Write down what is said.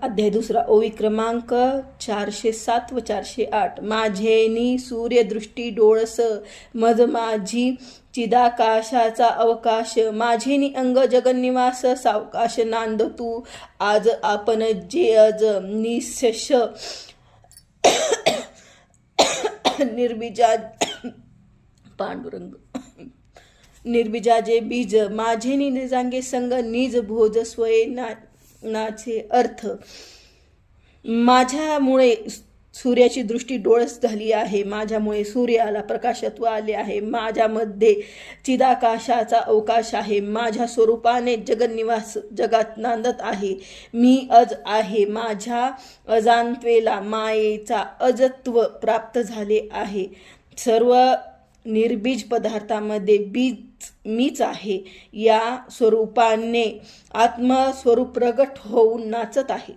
अध्याय दुसरा ओवी क्रमांक 407 व 408. माझेनी सूर्यदृष्टी डोळस मज माझी चिदाकाशाचा अवकाश माझेनी अंग जगन्निवास सावकाश नांद तू आज आपण जे अज निशश निर्बीजा पांडुरंग निर्बीजाजे बीज माझेनी निजांगे संग निज भोज स्वये नाचे अर्थ. माझ्यामुळे सूर्याची दृष्टी डोळस झाली आहे, माझ्यामुळे सूर्याला प्रकाशत्व आले आहे, माझ्यामध्ये चिदाकाशाचा अवकाश आहे, माझ्या स्वरूपाने जगन्निवास जगात नांदत आहे. मी अज आहे, माझ्या अजांत्वेला मायेचा अजत्व प्राप्त झाले आहे. सर्व निर्बीज पदार्थामध्ये बीज मीच आहे. या स्वरूपाने आत्मस्वरूप प्रगट होऊन नाचत आहे.